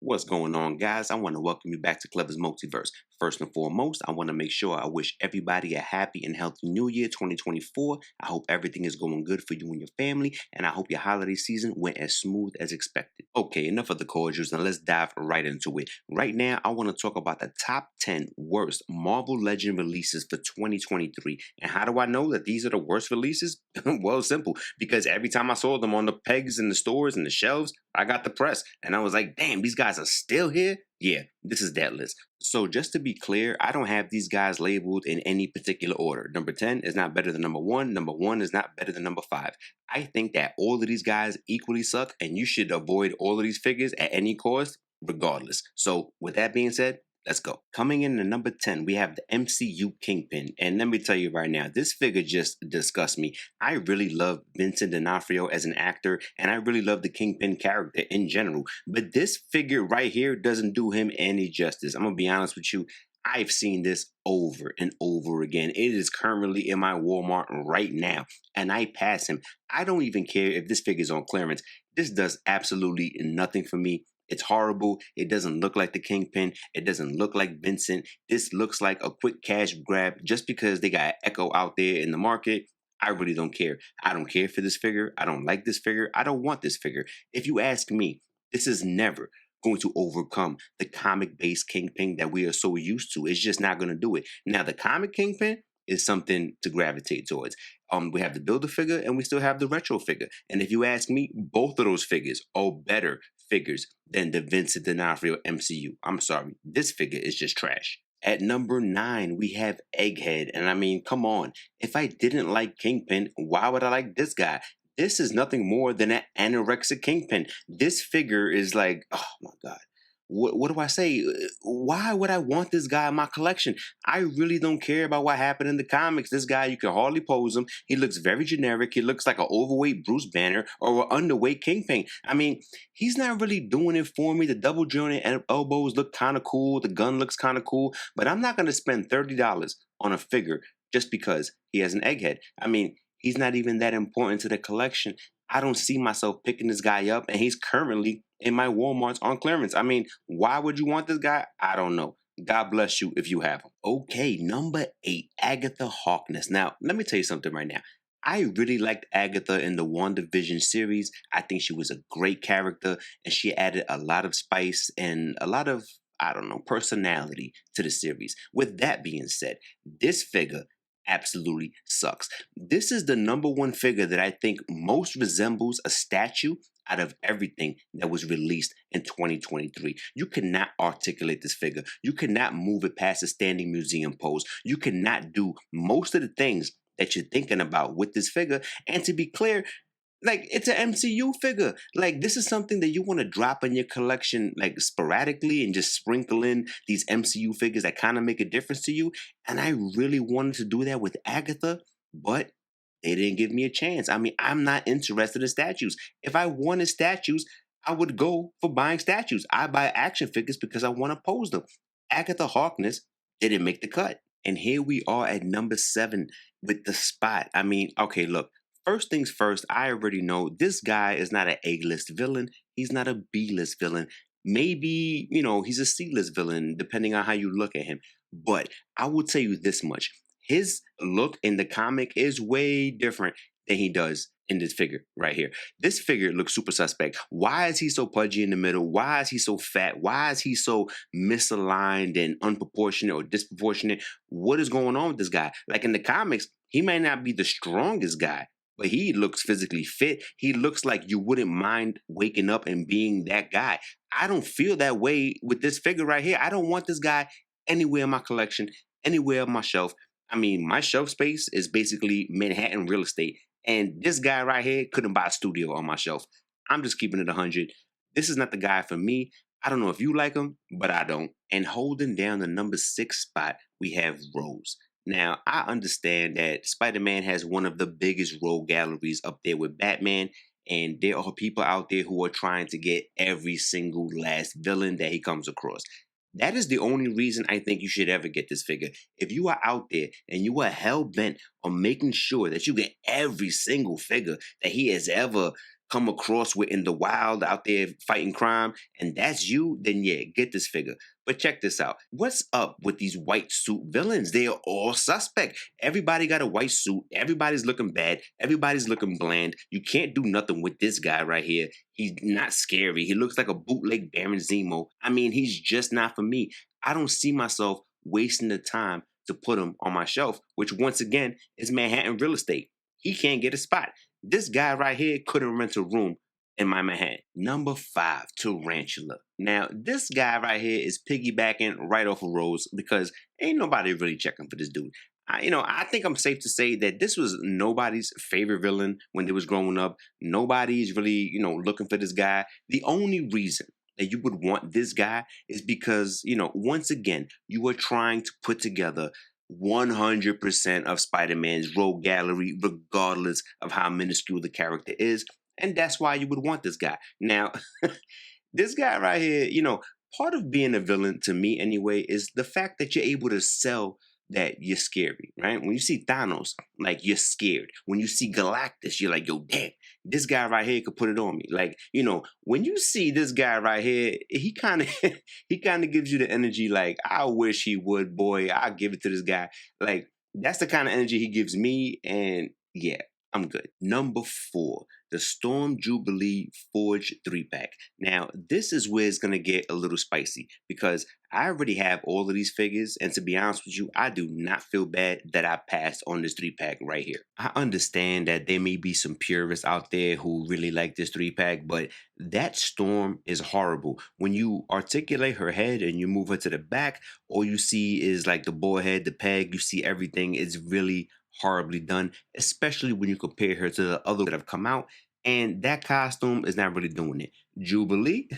What's going on, guys? I want to welcome you back to Clever's Multiverse. First and foremost, I want to make sure I wish everybody a happy and healthy new year 2024. I hope everything is going good for you and your family, and I hope your holiday season went as smooth as expected. Okay, enough of the cordials, now let's dive right into it. Right now, I want to talk about the top 10 worst Marvel Legend releases for 2023. And how do I know that these are the worst releases? Well, simple, because every time I saw them on the pegs in the stores and the shelves, I got the press, and I was like, damn, these guys are still here? Yeah, this is that list. So just to be clear, I don't have these guys labeled in any particular order. Number 10 is not better than number 1. Number 1 is not better than number 5. I think that all of these guys equally suck, and you should avoid all of these figures at any cost, regardless. So with that being said, let's go. Coming in at number 10, we have the MCU Kingpin. And let me tell you right now, this figure just disgusts me. I really love Vincent D'Onofrio as an actor, and I really love the Kingpin character in general. But this figure right here doesn't do him any justice. I'm going to be honest with you. I've seen this over and over again. It is currently in my Walmart right now, and I pass him. I don't even care if this figure is on clearance. This does absolutely nothing for me. It's horrible. It doesn't look like the Kingpin. It doesn't look like Vincent. This looks like a quick cash grab just because they got Echo out there in the market. I really don't care. I don't care for this figure. I don't like this figure. I don't want this figure. If you ask me, this is never going to overcome the comic-based Kingpin that we are so used to. It's just not going to do it. Now, the comic Kingpin is something to gravitate towards. We have the Build-A-Figure and we still have the Retro figure. And if you ask me, both of those figures are better figures than the Vincent D'Onofrio MCU. I'm sorry, this figure is just trash. At number 9, we have Egghead. And I mean, come on. If I didn't like Kingpin, why would I like this guy? This is nothing more than an anorexic Kingpin. This figure is like, oh my God. What do I say? Why would I want this guy in my collection? I really don't care about what happened in the comics. This guy, you can hardly pose him. He looks very generic. He looks like an overweight Bruce Banner or an underweight Kingpin. I mean, he's not really doing it for me. The double jointed elbows look kind of cool. The gun looks kind of cool. But I'm not going to spend $30 on a figure just because he has an egghead. I mean, he's not even that important to the collection. I don't see myself picking this guy up, and he's currently in my Walmarts on clearance. I mean, why would you want this guy? I don't know. God bless you if you have him. Okay, number 8, Agatha Hawkes. Now, let me tell you something right now. I really liked Agatha in the WandaVision series. I think she was a great character, and she added a lot of spice and a lot of, I don't know, personality to the series. With that being said, this figure absolutely sucks. This is the number 1 figure that I think most resembles a statue out of everything that was released in 2023. You cannot articulate this figure. You cannot move it past a standing museum pose. You cannot do most of the things that you're thinking about with this figure. And to be clear, like, it's an MCU figure. Like, this is something that you want to drop in your collection, like, sporadically and just sprinkle in these MCU figures that kind of make a difference to you. And I really wanted to do that with Agatha, but they didn't give me a chance. I mean, I'm not interested in statues. If I wanted statues, I would go for buying statues. I buy action figures because I want to pose them. Agatha Hawkes didn't make the cut. And here we are at number 7 with the Spot. I mean, okay, look. First things first, I already know this guy is not an A-list villain. He's not a B-list villain. Maybe, he's a C-list villain, depending on how you look at him. But I will tell you this much. His look in the comic is way different than he does in this figure right here. This figure looks super suspect. Why is he so pudgy in the middle? Why is he so fat? Why is he so misaligned and unproportionate or disproportionate? What is going on with this guy? Like, in the comics, he may not be the strongest guy, but he looks physically fit. He looks like you wouldn't mind waking up and being that guy. I don't feel that way with this figure right here. I don't want this guy anywhere in my collection, anywhere on my shelf. I mean, my shelf space is basically Manhattan real estate. And this guy right here couldn't buy a studio on my shelf. I'm just keeping it 100. This is not the guy for me. I don't know if you like him, but I don't. And holding down the number 6 spot, we have Rose. Now, I understand that Spider-Man has one of the biggest rogue galleries up there with Batman, and there are people out there who are trying to get every single last villain that he comes across. That is the only reason I think you should ever get this figure. If you are out there and you are hell-bent on making sure that you get every single figure that he has ever come across with in the wild out there fighting crime, and that's you, then yeah, get this figure. But check this out. What's up with these white suit villains? They are all suspect. Everybody got a white suit. Everybody's looking bad. Everybody's looking bland. You can't do nothing with this guy right here. He's not scary. He looks like a bootleg Baron Zemo. I mean, he's just not for me. I don't see myself wasting the time to put him on my shelf, which once again is Manhattan real estate. He can't get a spot. This guy right here couldn't rent a room in my Manhattan. Number 5, Tarantula. Now, this guy right here is piggybacking right off of Rose because ain't nobody really checking for this dude. I think I'm safe to say that this was nobody's favorite villain when they was growing up. Nobody's really, looking for this guy. The only reason that you would want this guy is because, once again, you are trying to put together 100% of Spider-Man's rogue gallery, regardless of how minuscule the character is. And that's why you would want this guy. Now, this guy right here, part of being a villain to me anyway is the fact that you're able to sell that you're scary, right? When you see Thanos, like you're scared. When you see Galactus, you're like, yo, damn, this guy right here could put it on me. Like, when you see this guy right here, he kind of he kind of gives you the energy like, I wish he would, boy. I'll give it to this guy. Like, that's the kind of energy he gives me, and yeah, I'm good. Number 4, the Storm Jubilee Forge 3-pack. Now, this is where it's going to get a little spicy because I already have all of these figures, and to be honest with you, I do not feel bad that I passed on this 3-pack right here. I understand that there may be some purists out there who really like this 3-pack, but that Storm is horrible. When you articulate her head and you move her to the back, all you see is like the boar head, the peg, you see everything. It's really horribly done, especially when you compare her to the other that have come out. And that costume is not really doing it. Jubilee,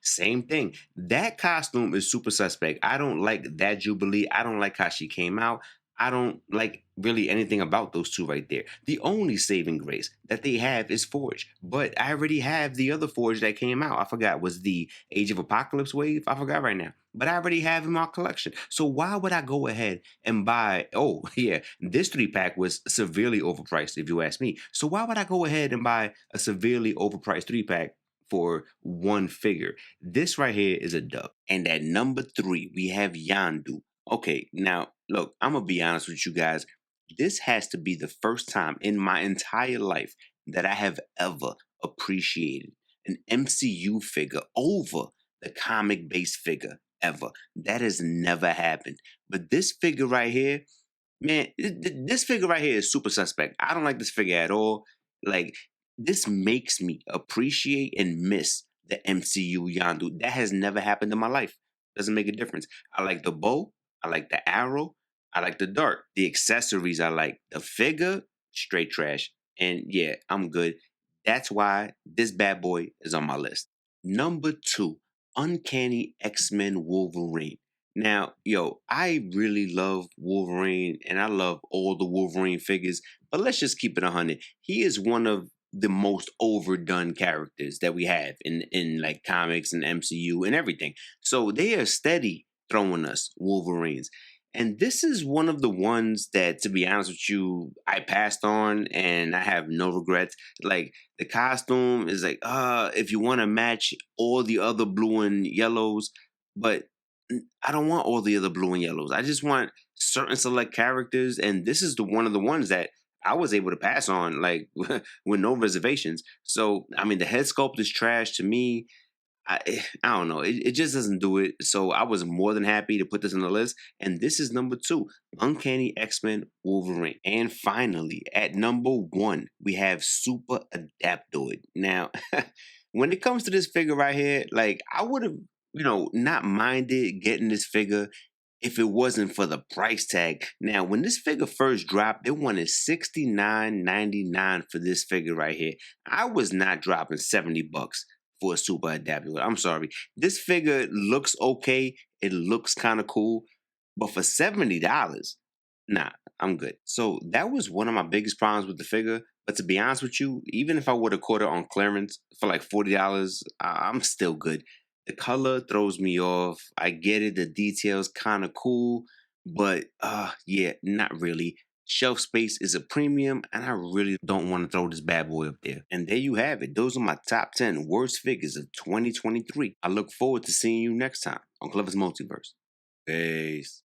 same thing. That costume is super suspect. I don't like that Jubilee. I don't like how she came out. I don't like really anything about those two right there. The only saving grace that they have is Forge. But I already have the other Forge that came out. I forgot, was the Age of Apocalypse wave? I forgot right now. But I already have in my collection. So why would I go ahead and buy, oh yeah, this 3-pack was severely overpriced if you ask me. So why would I go ahead and buy a severely overpriced 3-pack for one figure? This right here is a dub. And at number 3, we have Yandu. Okay, now look, I'm gonna be honest with you guys. This has to be the first time in my entire life that I have ever appreciated an MCU figure over the comic based figure ever. That has never happened. But this figure right here, man, this figure right here is super suspect. I don't like this figure at all. Like, this makes me appreciate and miss the MCU Yandu. That has never happened in my life. Doesn't make a difference. I like the bow. I like the arrow. I like the dart. The accessories I like. The figure, straight trash. And yeah, I'm good. That's why this bad boy is on my list. Number 2, Uncanny X-Men Wolverine. Now, yo, I really love Wolverine and I love all the Wolverine figures, but let's just keep it 100. He is one of the most overdone characters that we have in like comics and MCU and everything. So they are steady throwing us Wolverines. And this is one of the ones that, to be honest with you, I passed on and I have no regrets. Like, the costume is like, if you want to match all the other blue and yellows, but I don't want all the other blue and yellows. I just want certain select characters, and this is the one of the ones that I was able to pass on, like with no reservations. So, I mean, the head sculpt is trash to me. I don't know. It just doesn't do it. So I was more than happy to put this on the list. And this is number 2, Uncanny X-Men Wolverine. And finally, at number 1, we have Super Adaptoid. Now, when it comes to this figure right here, like, I would have, not minded getting this figure if it wasn't for the price tag. Now, when this figure first dropped, they wanted $69.99 for this figure right here. I was not dropping $70 for a Super Adaptoid. I'm sorry. This figure looks okay. It looks kind of cool. But for $70, nah, I'm good. So that was one of my biggest problems with the figure. But to be honest with you, even if I would have caught it on clearance for like $40, I'm still good. The color throws me off. I get it. The details kind of cool. But yeah, not really. Shelf space is a premium, and I really don't want to throw this bad boy up there. And there you have it. Those are my top 10 worst figures of 2023. I look forward to seeing you next time on Clever's Multiverse. Peace.